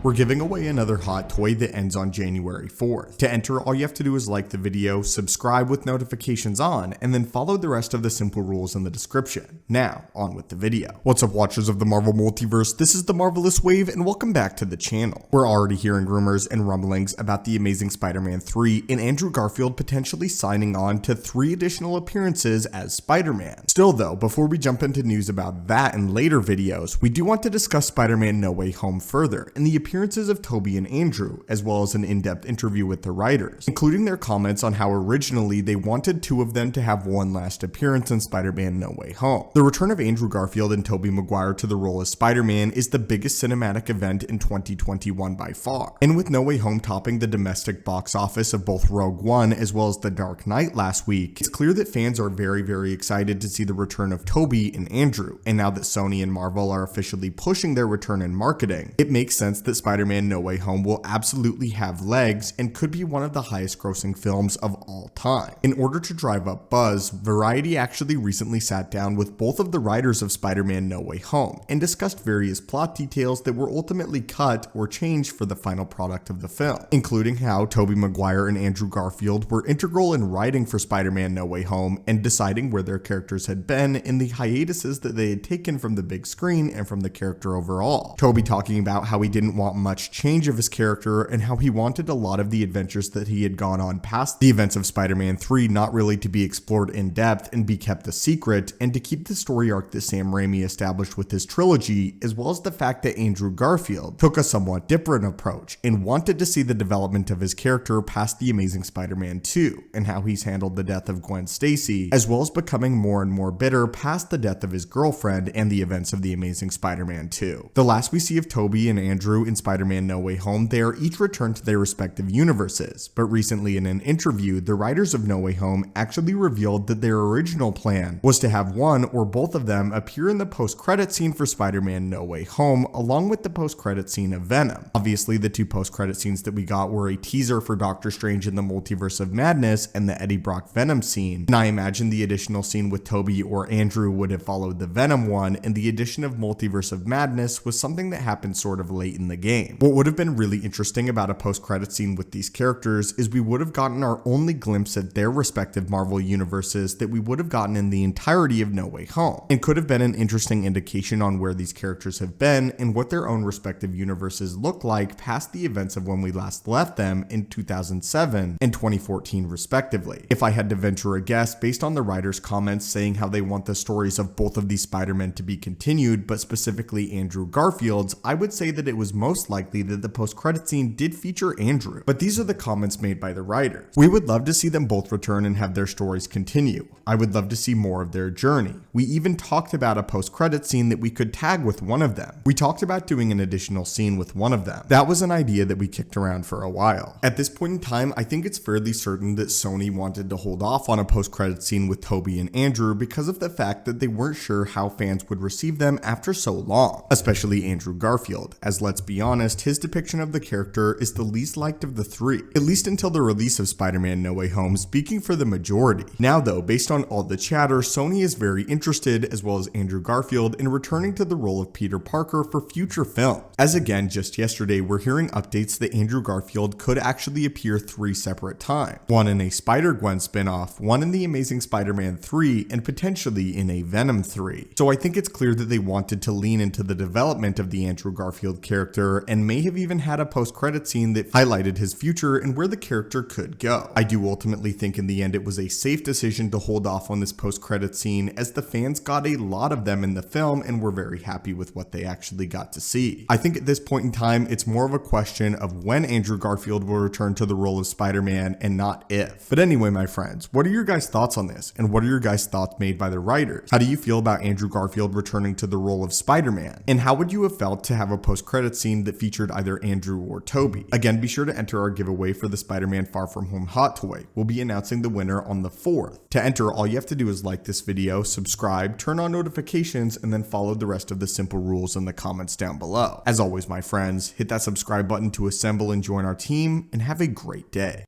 we're giving away another hot toy that ends on January 4th. To enter, all you have to do is like the video, subscribe with notifications on, and then follow the rest of the simple rules in the description. Now, on with the video. What's up, watchers of the Marvel Multiverse? This is the Marvelous Wave, and welcome back to the channel. We're already hearing rumors and rumblings about the Amazing Spider-Man 3 and Andrew Garfield potentially signing on to 3 additional appearances as Spider-Man. Still though, before we jump into news about that in later videos, we do want to discuss Spider-Man No Way Home further, and the appearances of Toby and Andrew, as well as an in-depth interview with the writers, including their comments on how originally they wanted 2 of them to have one last appearance in Spider-Man No Way Home. The return of Andrew Garfield and Tobey Maguire to the role as Spider-Man is the biggest cinematic event in 2021 by far, and with No Way Home topping the domestic box office of both Rogue One as well as The Dark Knight last week, it's clear that fans are very excited to see the return of Toby and Andrew, and now that Sony and Marvel are officially pushing their return in marketing, it makes sense that Spider-Man No Way Home will absolutely have legs and could be one of the highest grossing films of all time. In order to drive up buzz, Variety actually recently sat down with both of the writers of Spider-Man No Way Home and discussed various plot details that were ultimately cut or changed for the final product of the film, including how Tobey Maguire and Andrew Garfield were integral in writing for Spider-Man No Way Home and deciding where their characters had been in the hiatuses that they had taken from the big screen and from the character overall. Tobey talking about how he didn't want much change of his character and how he wanted a lot of the adventures that he had gone on past the events of Spider-Man 3 not really to be explored in depth and be kept a secret, and to keep the story arc that Sam Raimi established with his trilogy, as well as the fact that Andrew Garfield took a somewhat different approach and wanted to see the development of his character past the Amazing Spider-Man 2 and how he's handled the death of Gwen Stacy, as well as becoming more and more bitter past the death of his girlfriend and the events of the Amazing Spider-Man 2. The last we see of Tobey and Andrew in Spider-Man No Way Home, they are each returned to their respective universes, but recently in an interview, the writers of No Way Home actually revealed that their original plan was to have one or both of them appear in the post-credit scene for Spider-Man No Way Home, along with the post-credit scene of Venom. Obviously, the 2 post-credit scenes that we got were a teaser for Doctor Strange in the Multiverse of Madness and the Eddie Brock Venom scene, and I imagine the additional scene with Tobey or Andrew would have followed the Venom one, and the addition of Multiverse of Madness was something that happened sort of late in the game. What would have been really interesting about a post-credit scene with these characters is we would have gotten our only glimpse at their respective Marvel universes that we would have gotten in the entirety of No Way Home, and could have been an interesting indication on where these characters have been and what their own respective universes look like past the events of when we last left them in 2007 and 2014 respectively. If I had to venture a guess, based on the writers' comments saying how they want the stories of both of these Spider-Men to be continued, but specifically Andrew Garfield's, I would say that it was most likely that the post-credit scene did feature Andrew, but these are the comments made by the writers. We would love to see them both return and have their stories continue. I would love to see more of their journey. We even talked about a post-credit scene that we could tag with one of them. We talked about doing an additional scene with one of them. That was an idea that we kicked around for a while. At this point in time, I think it's fairly certain that Sony wanted to hold off on a post-credit scene with Tobey and Andrew because of the fact that they weren't sure how fans would receive them after so long, especially Andrew Garfield, as let's be honest, his depiction of the character is the least liked of the 3, at least until the release of Spider-Man No Way Home, speaking for the majority. Now though, based on all the chatter, Sony is very interested, as well as Andrew Garfield, in returning to the role of Peter Parker for future films. As again, just yesterday, we're hearing updates that Andrew Garfield could actually appear 3 separate times. One in a Spider-Gwen spin-off, one in the Amazing Spider-Man 3, and potentially in a Venom 3. So I think it's clear that they wanted to lean into the development of the Andrew Garfield character and may have even had a post-credit scene that highlighted his future and where the character could go. I do ultimately think in the end it was a safe decision to hold off on this post-credit scene, as the fans got a lot of them in the film and were very happy with what they actually got to see. I think at this point in time, it's more of a question of when Andrew Garfield will return to the role of Spider-Man and not if. But anyway, my friends, what are your guys' thoughts on this? And what are your guys' thoughts made by the writers? How do you feel about Andrew Garfield returning to the role of Spider-Man? And how would you have felt to have a post-credit scene that featured either Andrew or Tobey? Again, be sure to enter our giveaway for the Spider-Man Far From Home hot toy. We'll be announcing the winner on the 4th. To enter, all you have to do is like this video, subscribe, turn on notifications, and then follow the rest of the simple rules in the comments down below. As always, my friends, hit that subscribe button to assemble and join our team, and have a great day.